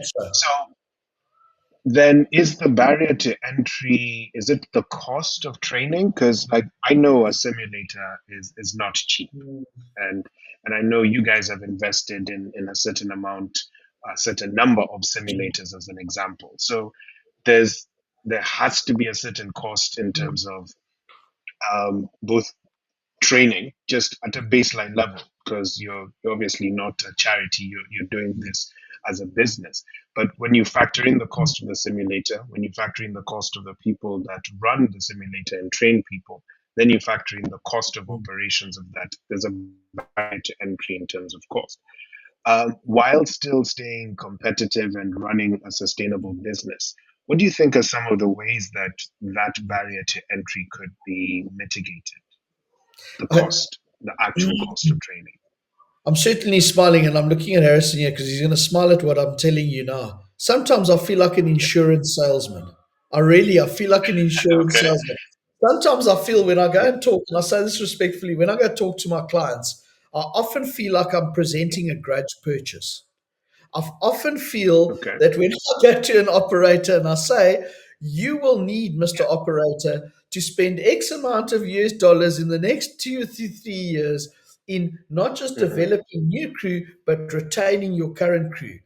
much so. So then is the barrier to entry, is it the cost of training? Because like I know a simulator is not cheap. And and I know you guys have invested in a certain amount, a certain number of simulators as an example. So there's there has to be a certain cost in terms of both training just at a baseline level because you're obviously not a charity, you're doing this as a business. But when you factor in the cost of the simulator, when you factor in the cost of the people that run the simulator and train people, then you factor in the cost of operations of that, there's a barrier to entry in terms of cost, while still staying competitive and running a sustainable business. What do you think are some of the ways that that barrier to entry could be mitigated? The I, cost, the actual cost of training. I'm certainly smiling, and I'm looking at Harrison here because he's going to smile at what I'm telling you now. Sometimes I feel like an insurance salesman. I feel like an insurance Okay. salesman. Sometimes I feel when I go Yeah. and talk, and I say this respectfully, when I go talk to my clients, I often feel like I'm presenting a grudge purchase. I often feel Okay. that when I go to an operator and I say, you will need, Mr. Yeah. Operator, to spend X amount of US dollars in the next 2 to 3 years in not just Hmm. developing new crew, but retaining your current crew.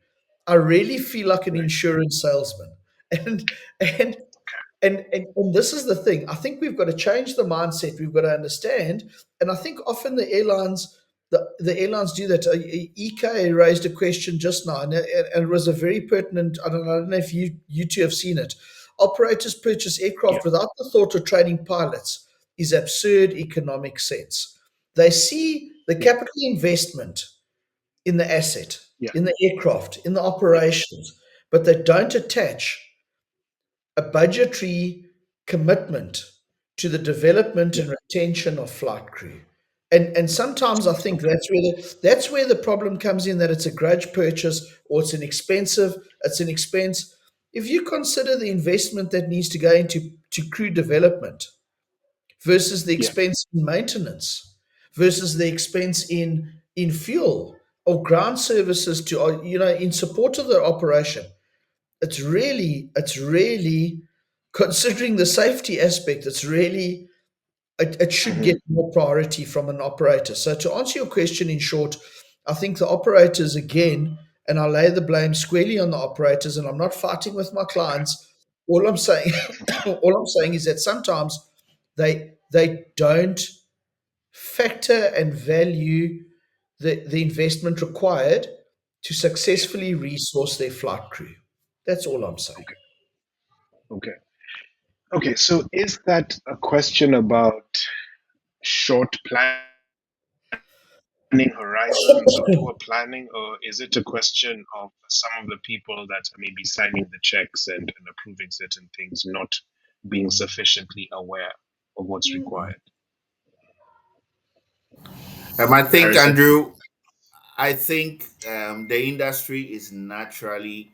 I really feel like an Right. insurance salesman. And and and this is the thing. I think we've got to change the mindset. We've got to understand. And I think often the airlines do that. EK raised a question just now, and it was a very pertinent. I don't know if you two have seen it. Operators purchase Yeah. aircraft without the thought of training pilots is absurd economic sense. They see the Yeah. capital investment in the asset, Yeah. in the aircraft, in the Yeah. operations, but they don't attach a budgetary commitment to the development Yeah. and retention of flight crew. And sometimes I think Okay. that's where the problem comes in, that it's a grudge purchase or it's an expense. If you consider the investment that needs to go into to crew development versus the Yeah. expense in maintenance versus the expense in fuel or ground services to in support of the operation, it's really considering the safety aspect, it should Hmm. get more priority from an operator. So to answer your question in short, I think the operators again, and I lay the blame squarely on the operators, and I'm not fighting with my clients. All I'm saying all I'm saying is that sometimes they don't factor and value the investment required to Yeah. successfully resource their flight crew. That's all I'm saying. Okay. Okay. Okay. So is that a question about short planning horizons or poor planning, or is it a question of some of the people that are maybe signing the checks and approving certain things not being sufficiently aware of what's required? I think, Harrison? Andrew, I think the industry is naturally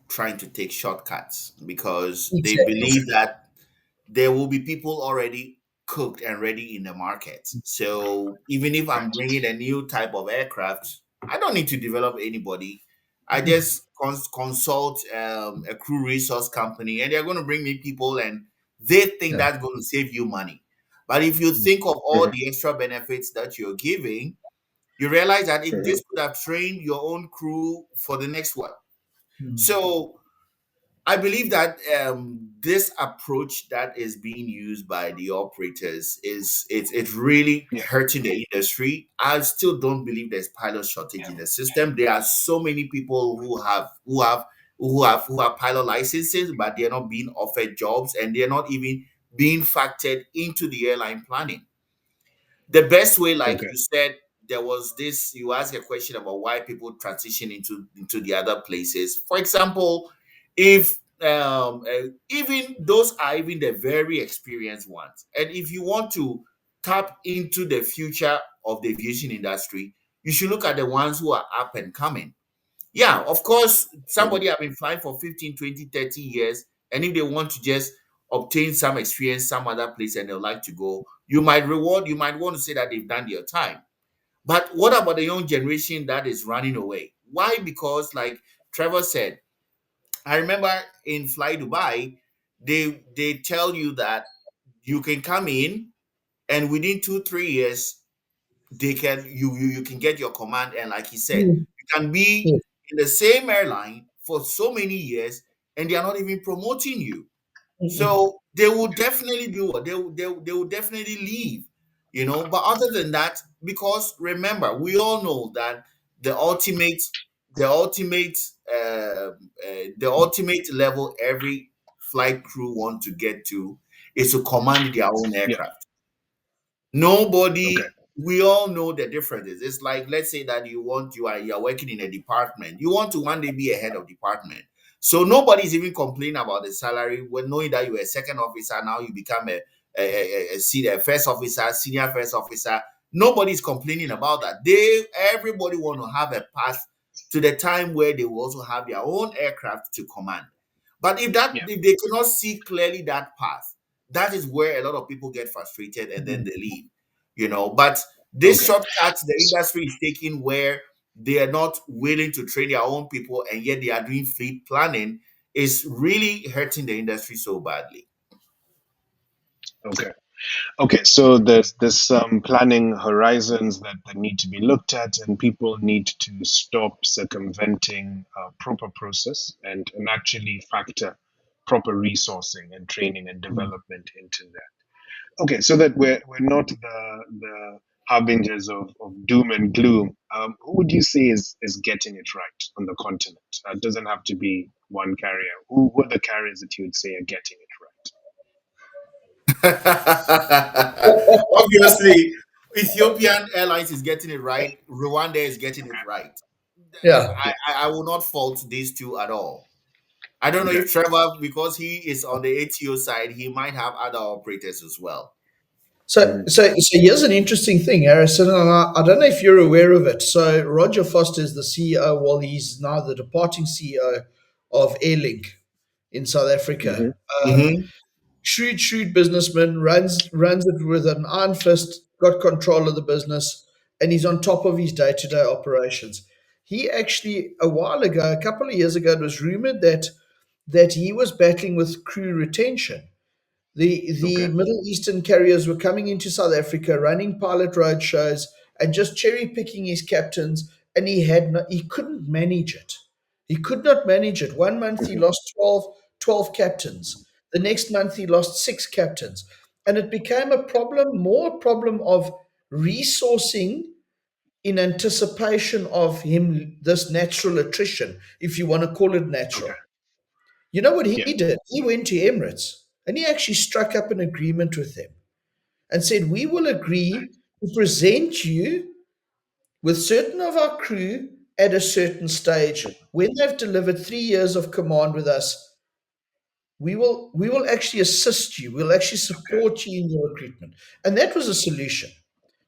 trying to take shortcuts because they Exactly. Okay. believe that there will be people already cooked and ready in the market. So even if I'm Right. bringing a new type of aircraft, I don't need to develop anybody. I just consult a crew resource company, and they're going to bring me people, and they think Yeah. that's going to save you money. But if you think of all Hmm. the extra benefits that you're giving, you realize that if Hmm. this could have trained your own crew for the next one. Mm. So I believe that this approach that is being used by the operators it's really Yeah. hurting the industry. I still don't believe there's pilot shortage Yeah. in the system. There are so many people who have pilot licenses, but they're not being offered jobs, and they're not even being factored into the airline planning. The best way, like Okay. you said, there was this, you asked a question about why people transition into the other places. For example, if even those are even the very experienced ones, and if you want to tap into the future of the aviation industry, you should look at the ones who are up and coming. Yeah, of course, Hmm. somebody have been flying for 15, 20, 30 years, and if they want to just obtain some experience some other place and they'd like to go, you might want to say that they've done their time. But what about the young generation that is running away? Why? Because, like Trevor said, I remember in Fly Dubai, they tell you that you can come in and within 2 3 years they can you can get your command, and like he said, Mm, you can be mm, in the same airline for so many years and they are not even promoting you. mm, So they will definitely do what they will definitely leave, But other than that, because remember, we all know that the ultimate, the ultimate, the ultimate level every flight crew want to get to is to command their own Yeah. aircraft. Okay. Nobody, we all know the differences. It's like, let's say that you're working in a department. You want to one day be a head of department. So nobody's even complaining about the salary when knowing that you're a second officer, now you become a first officer, senior first officer. Nobody's complaining about that. Everybody want to have a path to the time where they will also have their own aircraft to command. But Yeah. if they cannot see clearly that path, that is where a lot of people get frustrated and then mm, they leave. But this Okay. shortcut the S- industry is taking, where they are not willing to train their own people and yet they are doing fleet planning, is really hurting the industry so badly. Okay. Okay, so there's some planning horizons that need to be looked at, and people need to stop circumventing proper process and actually factor proper resourcing and training and mm. development into that. Okay, so that we're not the harbingers of doom and gloom. Who would you say is getting it right on the continent? It doesn't have to be one carrier. Who are the carriers that you would say are getting it right? Obviously, Ethiopian Airlines is getting it right. Rwanda is getting it right. Yeah. Yeah. I will not fault these two at all. I don't know Okay. if Trevor, because he is on the ATO side, he might have other operators as well. Hmm. So here's an interesting thing, Harrison, and I don't know if you're aware of it. So Roger Foster is the CEO. Well, he's now the departing CEO of Airlink in South Africa. Hmm. Hmm. Shrewd businessman, runs it with an iron fist, got control of the business, and he's on top of his day-to-day operations. He actually, a while ago, a couple of years ago, it was rumored that he was battling with crew retention. The Okay. Middle Eastern carriers were coming into South Africa, running pilot road shows, and just cherry picking his captains, and he couldn't manage it. He could not manage it. One month he Hmm. lost 12 captains. The next month he lost six captains. And it became a problem, more a problem of resourcing in anticipation of him, this natural attrition, if you want to call it Okay. natural. You know what he Yeah. did? He went to Emirates and he actually struck up an agreement with them and said, "We will agree to present you with certain of our crew at a certain stage. When they've delivered 3 years of command with us, we will actually assist you. We'll actually Okay. support you in your recruitment." And that was a solution.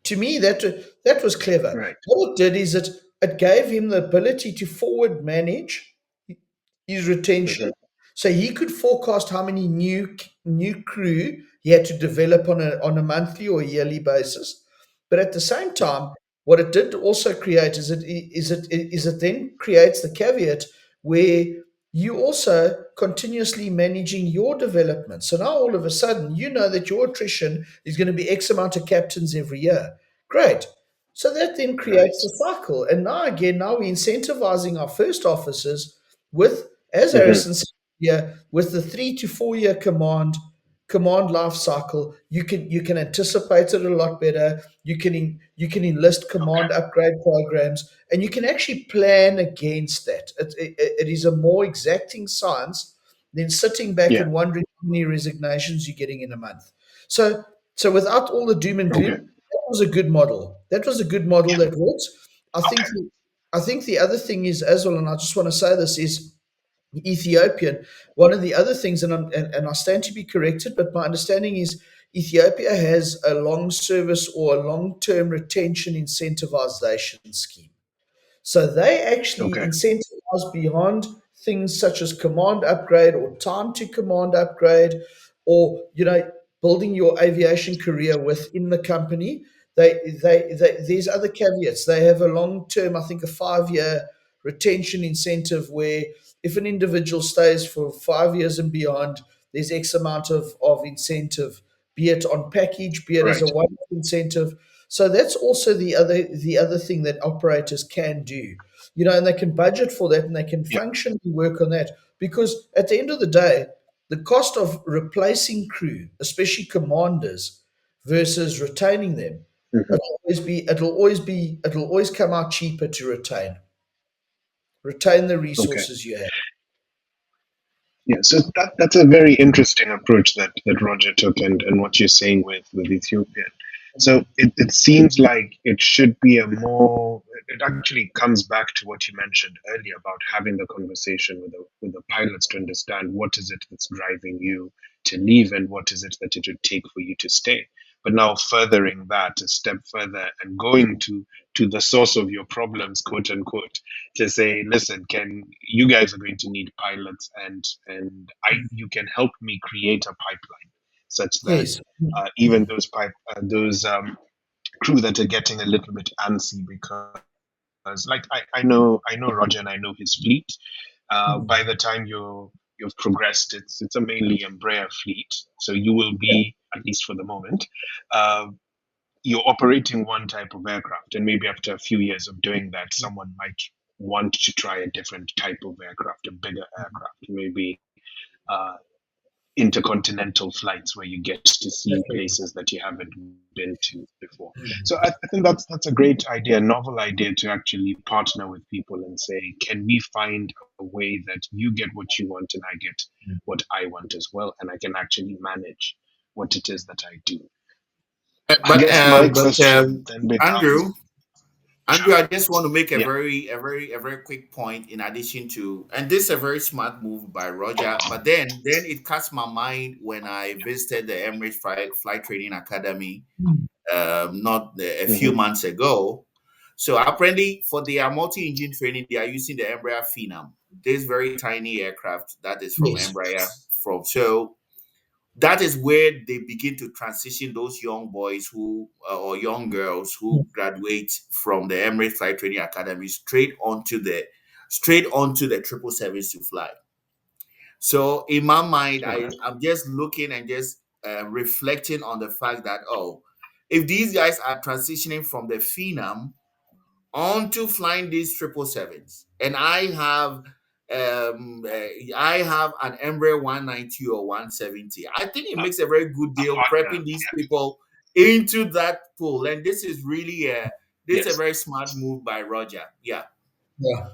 To me, that was clever. Right. What it did is it gave him the ability to forward manage his retention, Hmm. so he could forecast how many new crew he had to develop on a monthly or yearly basis. But at the same time, what it did also create is it then creates the caveat where you also continuously managing your development. So now all of a sudden you know that your attrition is going to be X amount of captains every year. Great. So that then creates Right. the cycle. And now we're incentivizing our first officers with, as Hmm. Harrison said, yeah, with the 3 to 4 year command life cycle, you can anticipate it a lot better. You can enlist Okay. command upgrade programs, and you can actually plan against that. It is a more exacting science than sitting back Yeah. and wondering how many resignations you're getting in a month. So so without all the doom and Okay. gloom, that was a good model. That was a good model Yeah. that works. I think Okay. the, I think the other thing is as well, and I just want to say this is Ethiopian. One of the other things, and I stand to be corrected, but my understanding is Ethiopia has a long service or a long term retention incentivization scheme. So they actually Okay. incentivize beyond things such as command upgrade or time to command upgrade, or building your aviation career within the company. There's other caveats. They have a long term, I think, a 5 year retention incentive where if an individual stays for 5 years and beyond, there's X amount of incentive, be it on package, be it as a Right. one-off incentive. So that's also the other thing that operators can do, and they can budget for that and they can Yeah. functionally work on that. Because at the end of the day, the cost of replacing crew, especially commanders, versus retaining them, Mhm. it'll always come out cheaper to retain the Okay. resources you have. Yeah, so that's a very interesting approach that Roger took, and what you're saying with Ethiopia. So it seems like it should be a more. It actually comes back to what you mentioned earlier about having the conversation with the pilots to understand what is it that's driving you to leave and what is it that it would take for you to stay. But now furthering that a step further and going to the source of your problems, quote unquote, to say, listen, can you guys are going to need pilots, and you can help me create a pipeline such that Yes. even those crew that are getting a little bit antsy because like I know Roger and I know his fleet. By the time you've progressed, it's a mainly Embraer fleet, so you will Yeah. be, at least for the moment, uh, you're operating one type of aircraft, and maybe after a few years of doing that, someone might want to try a different type of aircraft, a bigger aircraft, maybe uh, intercontinental flights where you get to see Definitely. places that you haven't been to before. So I think that's a great idea, a novel idea, to actually partner with people and say, can we find a way that you get what you want and I get what I want as well, and I can actually manage what it is that I do. I But guess my but question then becomes, Andrew, sure, I just want to make yeah, a very quick point in addition to, and this is a very smart move by Roger. But then it cuts my mind when I visited the Emirates Flight Training Academy, not a few hmm, months ago. So apparently, for their multi-engine training, they are using the Embraer Phenom, this very tiny aircraft that is from Yes. Embraer. From so that is where they begin to transition those young boys who or young girls who graduate from the Emirates Flight Training Academy straight onto the 777s to fly. So in my mind, okay, I'm just looking and just reflecting on the fact that, oh, if these guys are transitioning from the Phenom onto flying these 777s, and I have an Embraer 190 or 170. I think it makes a very good a deal partner, prepping these people into that pool. And this is really a yes. very smart move by Roger. Yeah. Yeah.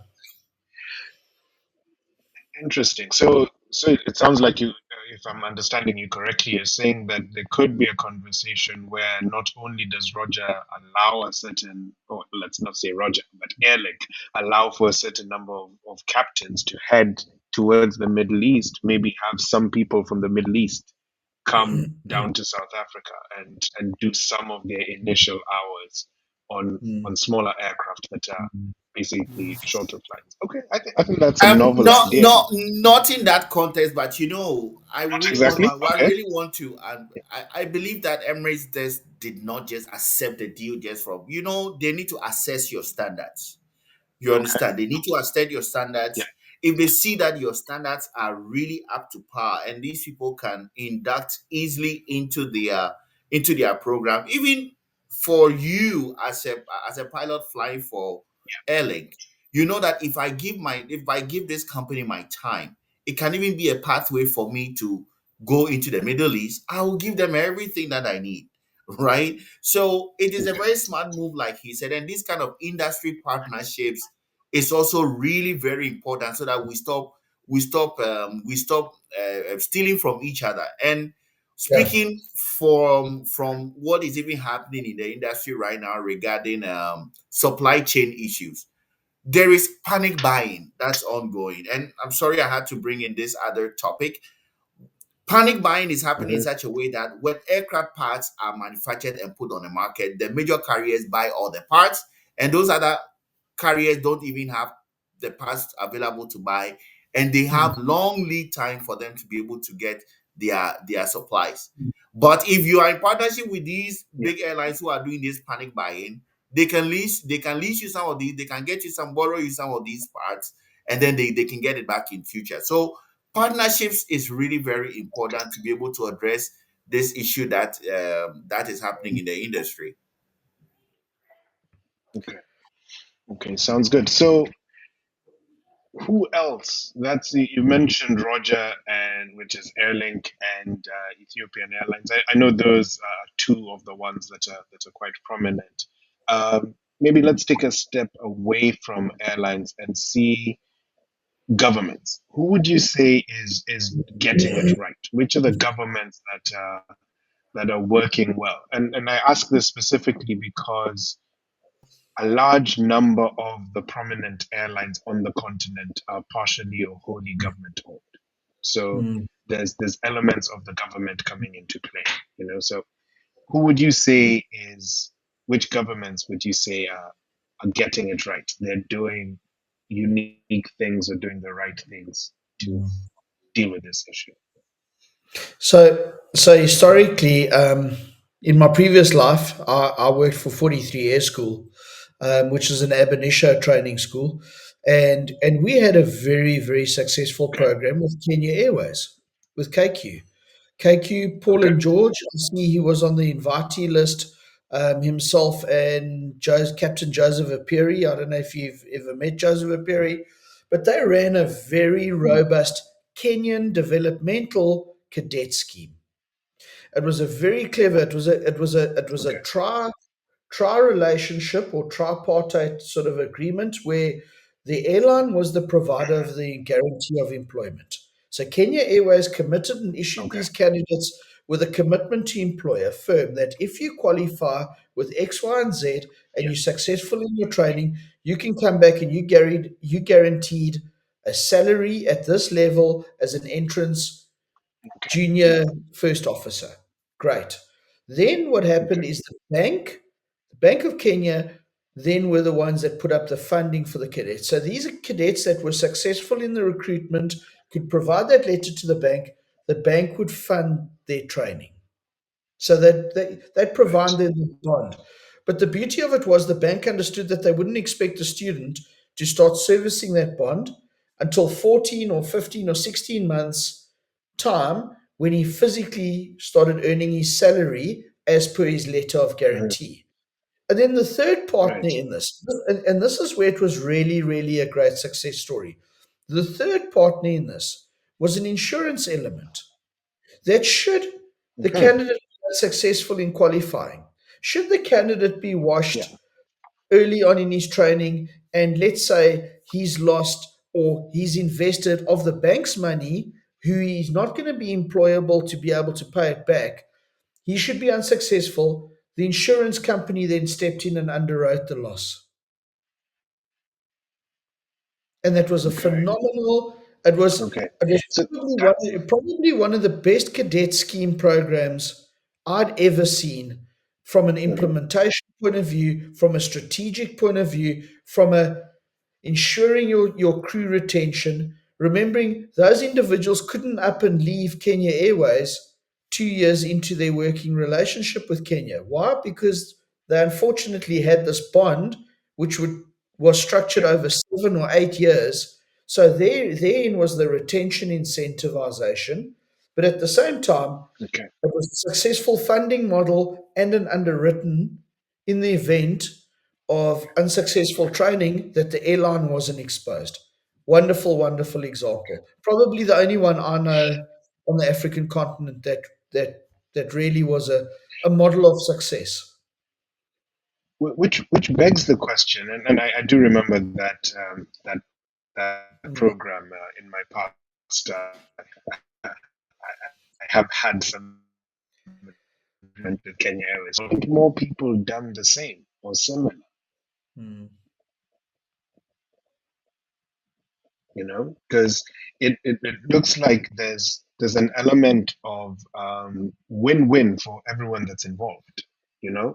Interesting. So it sounds like you, if I'm understanding you correctly, you're saying that there could be a conversation where not only does Roger allow a certain, or let's not say Roger, but Airlink allow for a certain number of captains to head towards the Middle East, maybe have some people from the Middle East come down to South Africa and do some of their initial hours on smaller aircraft that are basically shorter flights. Okay, I think that's a novel idea. Not in that context, but Not exactly. I Okay. really want to, and I believe that Emirates just did not just accept the deal just from, they need to assess your standards. You Okay. understand? They need to assess your Yeah. standards. If they see that your standards are really up to par, and these people can induct easily into their program, even for you as a pilot flying for Airlink, you know that if I give this company my time, it can even be a pathway for me to go into the Middle East. I will give them everything that I need, right? So it is a Okay. very smart move, like he said, and these kind of industry partnerships is also really very important so that we stop stealing from each other. And Yeah. speaking from what is even happening in the industry right now regarding supply chain issues, there is panic buying that's ongoing. And I'm sorry I had to bring in this other topic. Panic buying is happening in Hmm. such a way that when aircraft parts are manufactured and put on the market, the major carriers buy all the parts, and those other carriers don't even have the parts available to buy, and they have long lead time for them to be able to get their supplies. But if you are in partnership with these Yeah. big airlines who are doing this panic buying, they can lease you some of these, they can get you some, borrow you some of these parts, and then they can get it back in future. So partnerships is really very important to be able to address this issue that is happening in the industry. Okay. Okay. Sounds good. So who else? You mentioned Roger, and which is Airlink and Ethiopian Airlines. I know those are two of the ones that are quite prominent. Maybe let's take a step away from airlines and see governments. Who would you say is getting it right? Which are the governments that are working well? And I ask this specifically because a large number of the prominent airlines on the continent are partially or wholly government owned. So Mm. there's elements of the government coming into play. So who would you say is which governments would you say are getting it right? They're doing unique things or doing the right things to deal with this issue. So historically, in my previous life, I worked for 43 Air School, which is an ab initio training school, and we had a very very successful Okay. program with Kenya Airways, with KQ. KQ, Paul Okay. and George. I see he was on the invitee list, himself and Captain Joseph Apiri. I don't know if you've ever met Joseph Apiri, but they ran a very Mm. robust Kenyan developmental cadet scheme. It was a very clever. It was a Okay. tri relationship or tripartite sort of agreement where the airline was the provider Mhm. of the guarantee of employment. So Kenya Airways committed and issued Okay. these candidates with a commitment to employer firm that if you qualify with X, Y, and Z and Yeah. you're successful in your training, you can come back and you guaranteed a salary at this level as an entrance Okay. junior first officer. Great. Then what happened Okay. is the Bank of Kenya, then were the ones that put up the funding for the cadets. So these are cadets that were successful in the recruitment, could provide that letter to the bank would fund their training. So that they Right. provided the bond. But the beauty of it was the bank understood that they wouldn't expect the student to start servicing that bond until 14 or 15 or 16 months time when he physically started earning his salary as per his letter of Mhm. guarantee. And then the third partner Right. in this, and this is where it was really, really a great success story. The third partner in this was an insurance element that should the Mhm. candidate be successful in qualifying, should the candidate be Yeah. washed early on in his training, and let's say he's lost or he's invested of the bank's money, who he's not going to be employable to be able to pay it back, he should be unsuccessful. The insurance company then stepped in and underwrote the loss. And that was a Okay. phenomenal. It was Okay. it was So that probably one of the best cadet scheme programs I'd ever seen from an Mhm. implementation point of view, from a strategic point of view, from a ensuring your crew retention, remembering those individuals couldn't up and leave Kenya Airways 2 years into their working relationship with Kenya. Why? Because they unfortunately had this bond which was structured Okay. over 7 or 8 years. So therein was the retention incentivization. But at the same time, Okay. it was a successful funding model and an underwritten in the event of unsuccessful training that the airline wasn't exposed. Wonderful, wonderful example. Probably the only one I know on the African continent that really was a model of success. Which begs the question, and I do remember that Mm, program in my past. I have had some agreement with Kenya Airways. I think more people done the same or similar. mm, Because it looks like there's an element of win-win for everyone that's involved.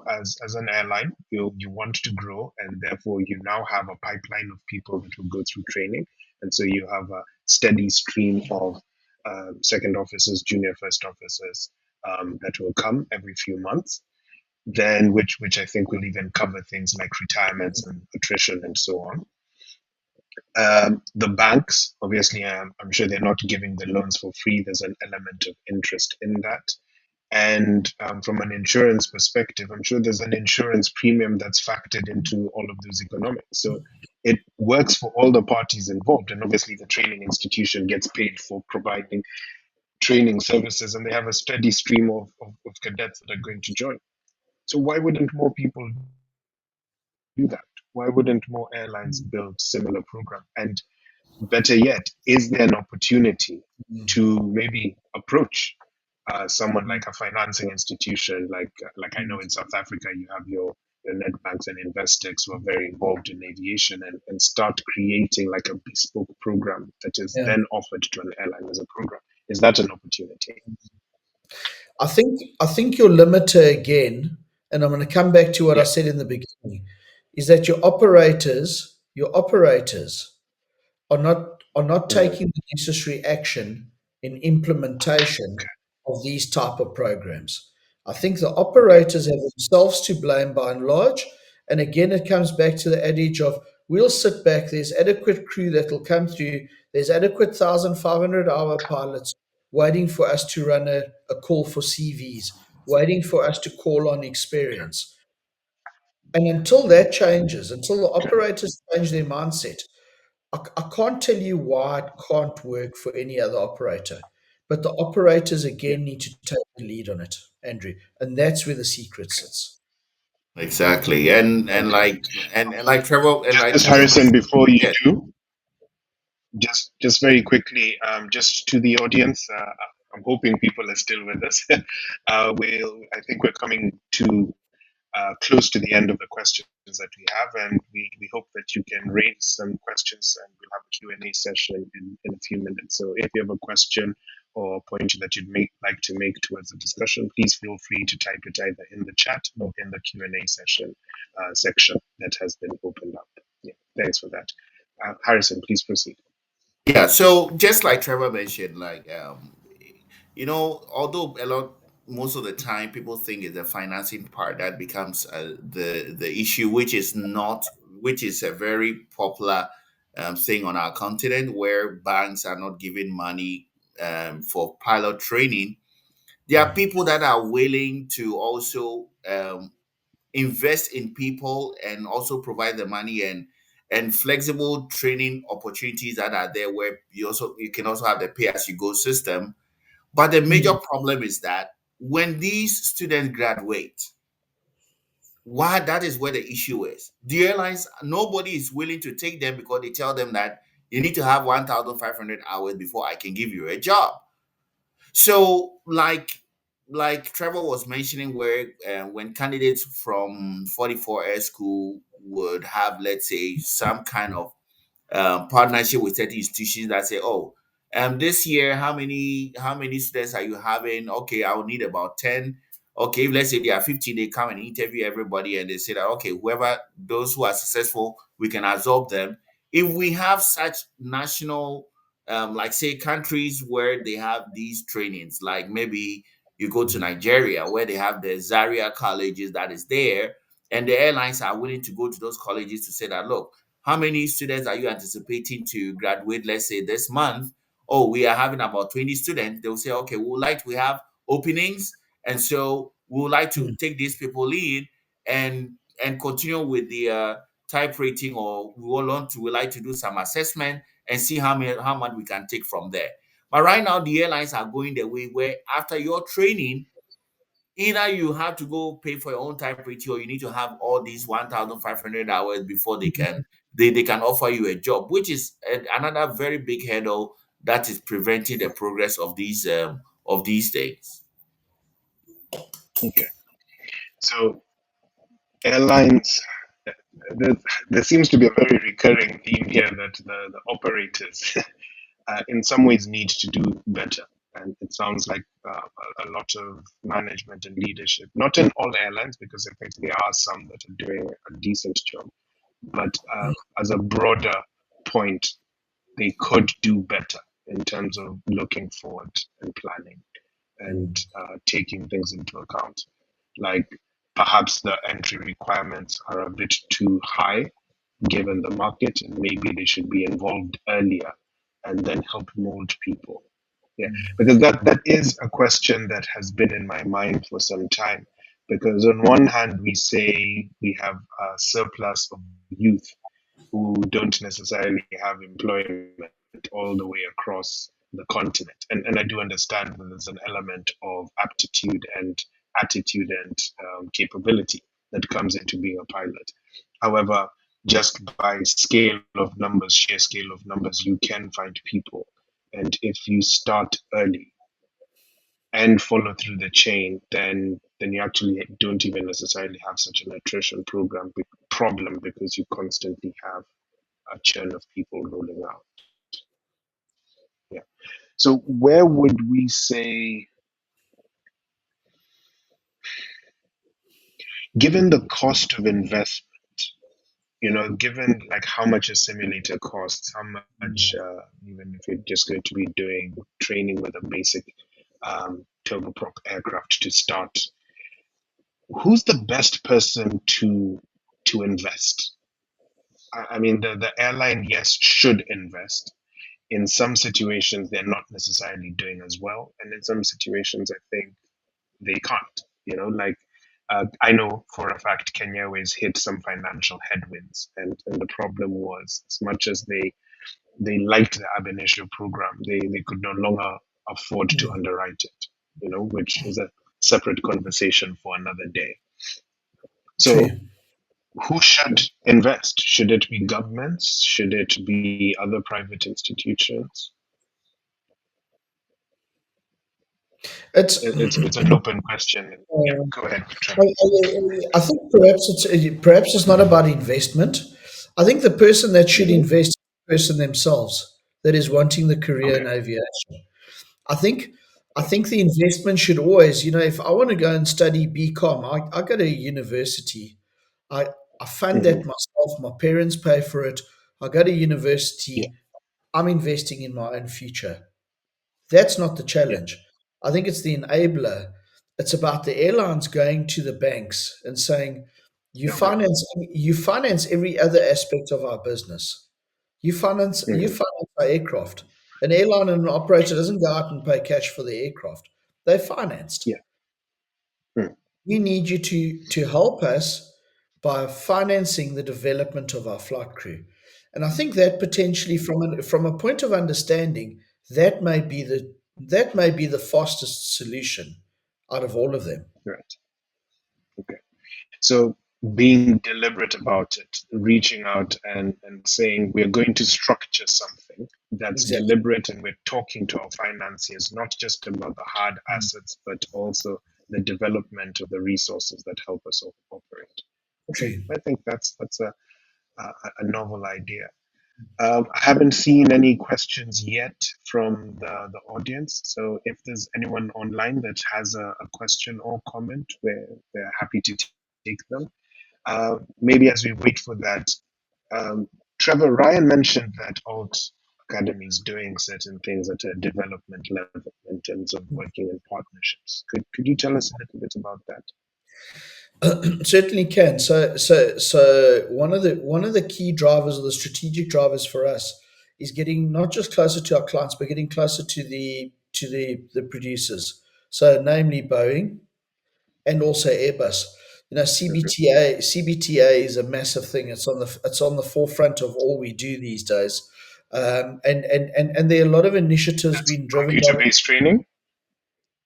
As an airline, you want to grow, and therefore you now have a pipeline of people that will go through training, and so you have a steady stream of second officers, junior first officers that will come every few months. Then, which I think will even cover things like retirements and attrition and so on. The banks, obviously, I'm sure they're not giving the loans for free. There's an element of interest in that. And from an insurance perspective, I'm sure there's an insurance premium that's factored into all of those economics. So it works for all the parties involved. And obviously, the training institution gets paid for providing training services, and they have a steady stream of cadets that are going to join. So, why wouldn't more people do that? Why wouldn't more airlines build similar program? And better yet, is there an opportunity to maybe approach someone like a financing institution, like I know in South Africa you have your Nedbanks and Investex who are very involved in aviation, and start creating like a bespoke program that is Yeah. then offered to an airline as a program. Is that an opportunity? I think your limiter again, and I'm going to come back to what I Yeah. said in the beginning, is that your operators are not Mm, taking the necessary action in implementation of these type of programs. I think the okay. operators have themselves to blame by and large. And again, it comes back to the adage of we'll sit back, there's adequate crew that will come through, there's adequate 1,500-hour pilots waiting for us to run a call for CVs, waiting for us to call on experience. And until that changes, until the Okay. operators change their mindset, I can't tell you why it can't work for any other operator, but the operators Yeah. again need to take the lead on it, Andrew, and that's where the secret Okay. sits. Exactly. And Okay. like and like Trevor and like Just Trevor Harrison, mentioned, before you yes. do, just very quickly, just to the audience, I'm hoping people are still with us. I think we're coming to close to the end of the questions that we have, and we hope that you can raise some questions, and we'll have a Q&A session in a few minutes. So if you have a question or point that like to make towards the discussion, please feel free to type it either in the chat or in the Q&A session section that has been opened up. Yeah, thanks for that. Harrison, please proceed. Yeah, so just like Trevor mentioned, like although a lot most of the time people think it's the financing part that becomes the issue, which is a very popular thing on our continent where banks are not giving money for pilot training. There are people that are willing to also invest in people and also provide the money and flexible training opportunities that are there where you can also have the pay as you go system. But the major Mm, problem is that when these students graduate, why that is where the issue is. The airlines, nobody is willing to take them because they tell them that you need to have 1,500 hours before I can give you a job. So, like Trevor was mentioning, where when candidates from 44 Air School would have, let's say, some kind of partnership with certain institutions that say, oh, this year, how many students are you having? Okay, I will need about 10. Okay, if let's say they are 15, they come and interview everybody and they say that, okay, whoever, those who are successful, we can absorb them. If we have such national, like say countries where they have these trainings, like maybe you go to Nigeria where they have the Zaria colleges that is there, and the airlines are willing to go to those colleges to say that, look, how many students are you anticipating to graduate, let's say this month? Oh, we are having about 20 students. They'll say, okay, we have openings. And so we would like to mm, take these people in and continue with the type rating, or we like to do some assessment and see how much we can take from there. But right now the airlines are going the way where after your training, either you have to go pay for your own type rating or you need to have all these 1,500 hours before they can offer you a job, which is another very big hurdle that is preventing the progress of these things. Okay. So airlines, there, there seems to be a very recurring theme here that the operators, in some ways, need to do better. And it sounds like a lot of management and leadership, not in all airlines, because I think there are some that are doing a decent job, but as a broader point, they could do better in terms of looking forward and planning and taking things into account. Like perhaps the entry requirements are a bit too high, given the market, and maybe they should be involved earlier and then help mold people. Yeah, because that is a question that has been in my mind for some time. Because on one hand, we say we have a surplus of youth who don't necessarily have employment all the way across the continent. And I do understand that there's an element of aptitude and attitude and capability that comes into being a pilot. However, just by scale of numbers, sheer scale of numbers, you can find people. And if you start early and follow through the chain, then you actually don't even necessarily have such an attrition problem because you constantly have a churn of people rolling out. Yeah. So where would we say, given the cost of investment, given like how much a simulator costs, how much, even if you're just going to be doing training with a basic turboprop aircraft to start, who's the best person to invest? I mean, the airline, yes, should invest. In some situations, they're not necessarily doing as well, and in some situations, I think they can't. Like I know for a fact Kenya Airways hit some financial headwinds, and the problem was, as much as they liked the ab initio program, they could no longer afford to underwrite it. Which is a separate conversation for another day. So True. who should invest? Should it be governments? Should it be other private institutions? It's. It's an open question. Yeah, uh, go ahead, I, Trevor. I think perhaps it's not about investment. I think the person that should Hmm. invest is the person themselves that is wanting the career in Okay. aviation. I think I think the investment should always, if I want to go and study BCom, I go to university. I I fund Hmm. that myself. My parents pay for it. I go to Yeah. university. I'm investing in my own future. That's not the Yeah. challenge. I think it's the enabler. It's about the airlines going to the banks and saying, Okay. you finance every other aspect of our business. You Hmm. finance our aircraft. An airline and an operator doesn't go out and pay cash for the aircraft. They're financed. Yeah. Hmm. We need you to help us by financing the development of our flight crew. And I think that potentially from a point of understanding, that may be the fastest solution out of all of them. Right. Okay. So being deliberate about it, reaching out and saying we're going to structure something that's Exactly. deliberate, and we're talking to our financiers not just about the hard assets, but also the development of the resources that help us operate. Okay. True. I think that's a novel idea. I haven't seen any questions yet from the audience. So if there's anyone online that has a question or comment, we're happy to take them. Maybe as we wait for that, um, Trevor, Ryan mentioned that Alt Academy is doing certain things at a development level in terms of working in partnerships. Could you tell us a little bit about that? Certainly can. So one of the key drivers or the strategic drivers for us is getting not just closer to our clients, but getting closer to the producers. So namely Boeing and also Airbus. Mhm. CBTA is a massive thing. It's on the forefront of all we do these days. And there are a lot of initiatives That's being driven by. computer-based training.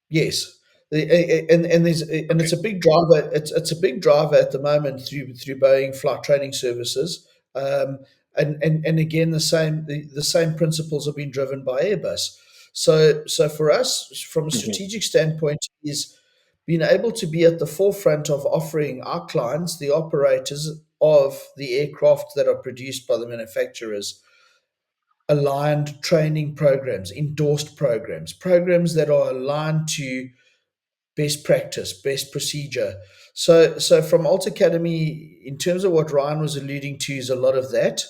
Yes, and Okay. it's a big driver. It's a big driver at the moment through Boeing flight training services. And again, the same principles have been driven by Airbus. So for us, from a Hmm. strategic standpoint, is being able to be at the forefront of offering our clients, the operators of the aircraft that are produced by the manufacturers, aligned training programs, endorsed programs that are aligned to best practice, best procedure. So from Alt Academy, in terms of what Ryan was alluding to, is a lot of that.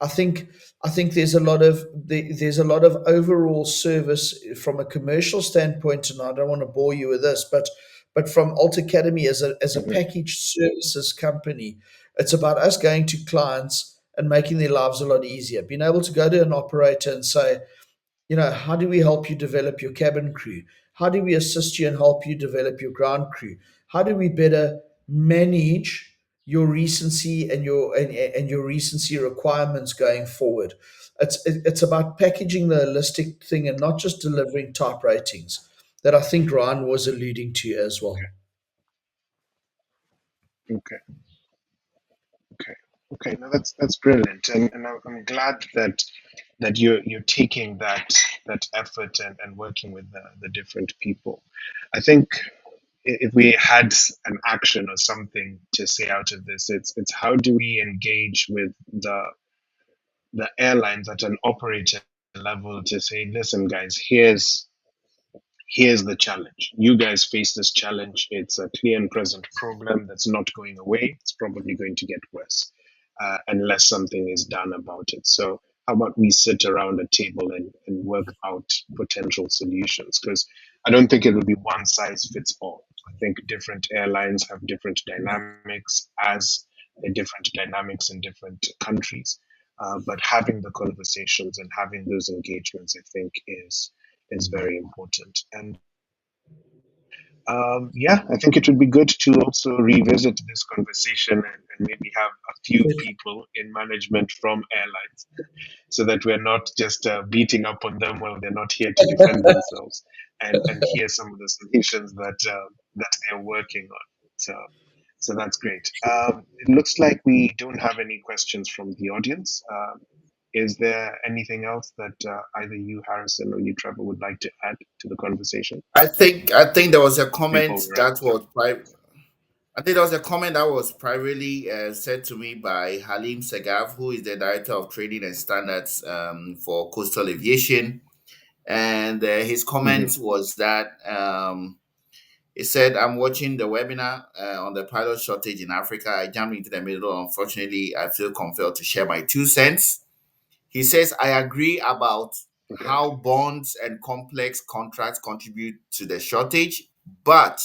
I think I think there's a lot of overall service from a commercial standpoint, and I don't want to bore you with this, but from Alt Academy as a Hmm. packaged services company, it's about us going to clients and making their lives a lot easier. Being able to go to an operator and say, how do we help you develop your cabin crew? How do we assist you and help you develop your ground crew? How do we better manage your recency and your recency requirements going forward? It's about packaging the holistic thing and not just delivering type ratings that I think Ryan was alluding to as well. Okay. Okay. Okay. No, that's brilliant, and I'm glad that you're taking that effort and working with the different people. I think if we had an action or something to say out of this, it's how do we engage with the airlines at an operator level to say, listen, guys, here's the challenge. You guys face this challenge. It's a clear and present problem that's not going away. It's probably going to get worse unless something is done about it. So, how about we sit around a table and work out potential solutions? Because I don't think it will be one size fits all. I think different airlines have different dynamics, as different dynamics in different countries. But having the conversations and having those engagements, I think, is very important. And yeah, I think it would be good to also revisit this conversation and maybe have a few people in management from airlines so that we're not just beating up on them while they're not here to defend themselves and hear some of the solutions that they're working on. So, so that's great. It looks like we don't have any questions from the audience. Is there anything else that either you, Harrison, or you, Trevor, would like to add to the conversation I think there was a before comment we wrap that it up? was I think there was a comment that was privately said to me by Halim Segav, who is the director of training and standards for coastal aviation. And his Hmm. comment was that he said, "I'm watching the webinar on the pilot shortage in Africa. I jumped into the middle. Unfortunately, I feel compelled to share my 2 cents." He says, "I agree about Okay. how bonds and complex contracts contribute to the shortage, but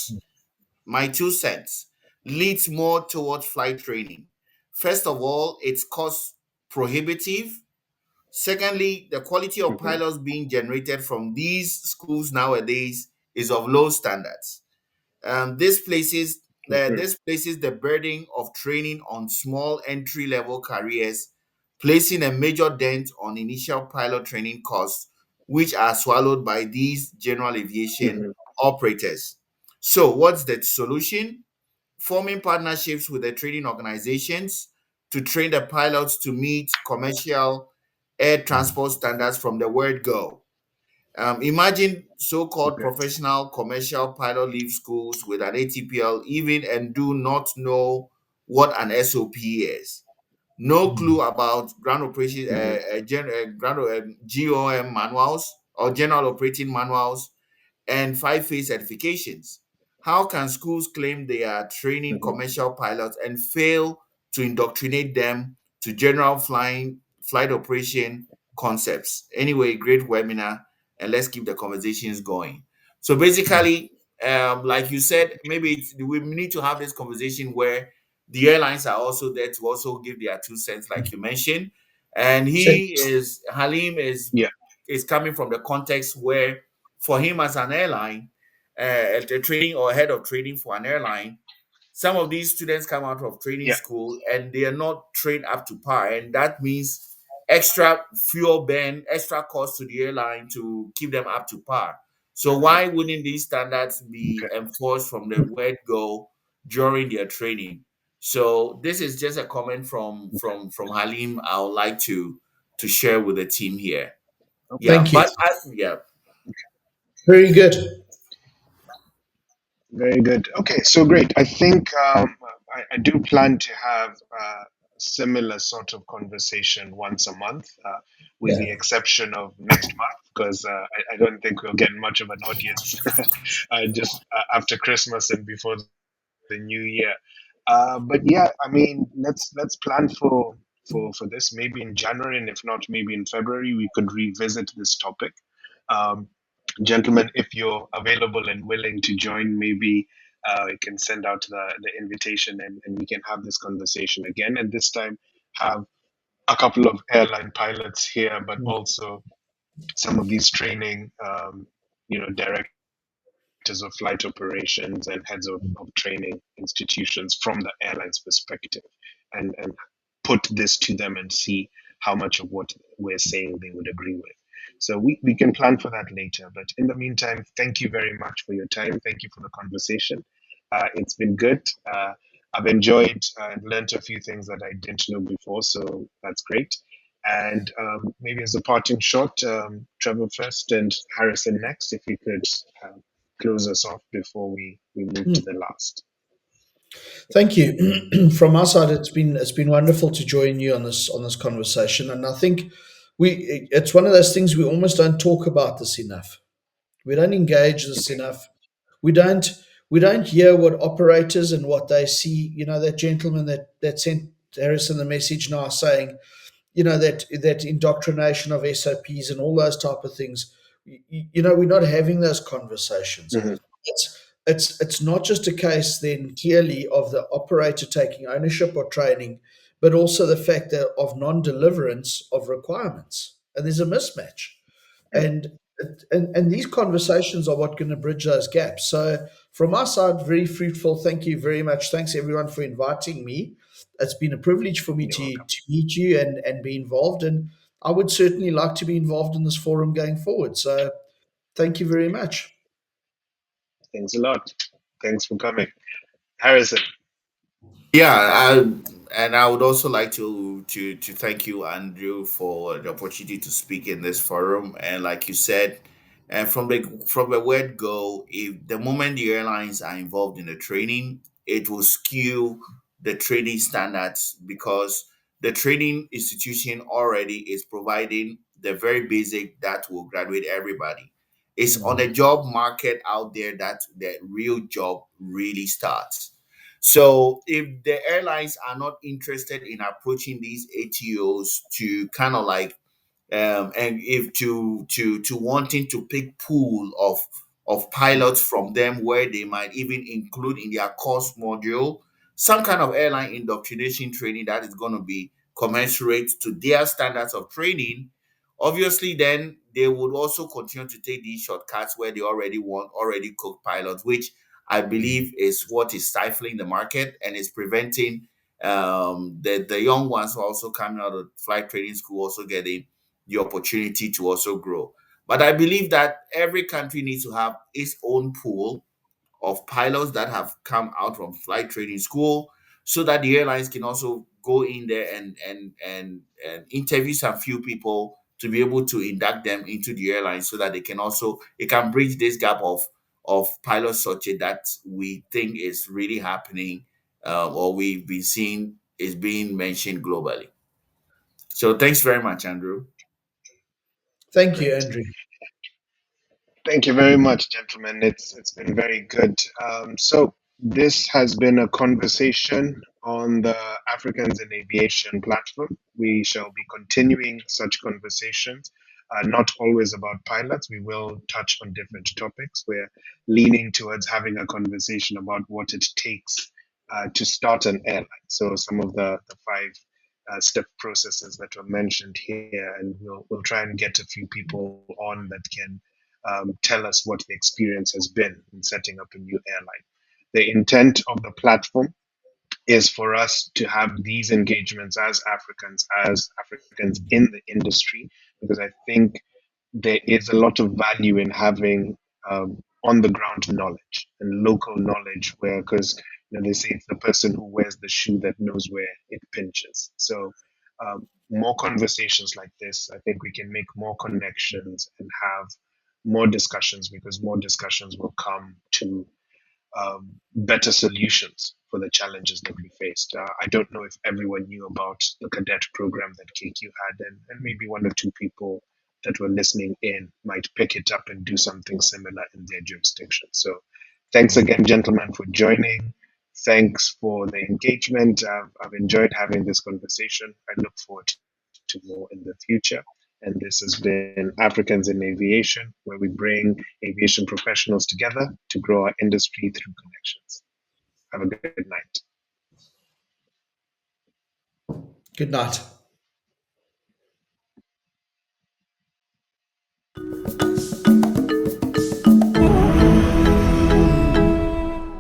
my 2 cents leads more towards flight training. First of all, it's cost prohibitive. Secondly, the quality of Hmm. pilots being generated from these schools nowadays is of low standards. This places Hmm. this places the burden of training on small entry level careers, placing a major dent on initial pilot training costs, which are swallowed by these general aviation Hmm. operators. So, what's the solution? Forming partnerships with the training organizations to train the pilots to meet commercial air transport standards from the word go. Imagine so-called Okay. professional commercial pilot leave schools with an ATPL even and do not know what an SOP is. No clue about ground operation, Hmm. GOM manuals or general operating manuals and five-phase certifications. How can schools claim they are training Hmm. commercial pilots and fail to indoctrinate them to general flight operation concepts? Anyway, great webinar, and let's keep the conversations going. So basically, like you said, maybe we need to have this conversation where the airlines are also there to also give their 2 cents, like you mentioned. And Halim Yeah. is coming from the context where for him as an airline, the training or head of training for an airline, some of these students come out of training Yeah. school and they are not trained up to par, and that means extra fuel burn, extra cost to the airline to keep them up to par. So Hmm. why wouldn't these standards be Okay. enforced from the word go during their training? So this is just a comment from Halim. I would like to share with the team here. Okay. Yeah, Thank you. yeah. Very good. Very good. Okay, so great. I think I do plan to have a similar sort of conversation once a month, with Yeah. the exception of next month, because I don't think we'll get much of an audience just after Christmas and before the new year. But yeah, I mean, let's plan for this maybe in January, and if not, maybe in February, we could revisit this topic. Um, Gentlemen, if you're available and willing to join, maybe you can send out the invitation and we can have this conversation again. And this time, have a couple of airline pilots here, but Mm. also some of these training, directors of flight operations and heads of training institutions from the airline's perspective, and put this to them and see how much of what we're saying they would agree with. So we can plan for that later. But in the meantime, thank you very much for your time. Thank you for the conversation. It's been good. I've enjoyed and learned a few things that I didn't know before, so that's great. And maybe as a parting shot, Trevor first and Harrison next, if you could close us off before we move to Mm. the last. Thank you. From our side, it's been wonderful to join you on this conversation, and I think it's one of those things we almost don't talk about this enough. We don't engage this Okay. enough. We don't we don't hear what operators and what they see. You know, that gentleman that sent Harrison the message now saying, that indoctrination of SOPs and all those type of things. We're not having those conversations. Hmm. It's not just a case then clearly of the operator taking ownership or training, but also the fact that of non-deliverance of requirements, and there's a mismatch, and and these conversations are what going to bridge those gaps. So from our side, very fruitful. Thank you very much. Thanks everyone for inviting me. It's been a privilege for me You're welcome. to meet you and be involved, and I would certainly like to be involved in this forum going forward. So thank you very much. Thanks a lot. Thanks for coming. Harrison, Yeah, and I would also like to thank you, Andrew, for the opportunity to speak in this forum. And like you said, and from the word go, if the moment the airlines are involved in the training, it will skew the training standards, because the training institution already is providing the very basic that will graduate everybody. It's on the Mm. job market out there that the real job really starts. So if the airlines are not interested in approaching these ATOs to kind of like and if to wanting to pick pool of pilots from them, where they might even include in their course module some kind of airline indoctrination training that is going to be commensurate to their standards of training, obviously then they would also continue to take these shortcuts where they already want already cooked pilots, which I believe is what is stifling the market and is preventing the young ones who are also coming out of flight training school also getting the opportunity to also grow. But I believe that every country needs to have its own pool of pilots that have come out from flight training school, so that the airlines can also go in there and interview some few people to be able to induct them into the airlines, so that it can bridge this gap of pilot shortage that we think is really happening, or we've been seeing is being mentioned globally. So thanks very much, Andrew. Thank you, great. Andrew. Thank you very much, gentlemen. It's been very good. So this has been a conversation on the Africans in Aviation platform. We shall be continuing such conversations, not always about pilots. We will touch on different topics. We're leaning towards having a conversation about what it takes to start an airline. So some of the five step processes that were mentioned here, and we'll try and get a few people on that can tell us what the experience has been in setting up a new airline. The intent of the platform is for us to have these engagements as Africans in the industry, because I think there is a lot of value in having on the ground knowledge and local knowledge, where, because they say it's the person who wears the shoe that knows where it pinches. So more conversations like this, I think we can make more connections and have more discussions, because more discussions will come to better solutions for the challenges that we faced. I don't know if everyone knew about the cadet program that KQ had, and maybe one or two people that were listening in might pick it up and do something similar in their jurisdiction. So, thanks again, gentlemen, for joining. Thanks for the engagement. I've enjoyed having this conversation. I look forward to more in the future. And this has been Africans in Aviation, where we bring aviation professionals together to grow our industry through connections. Have a good night. Good night.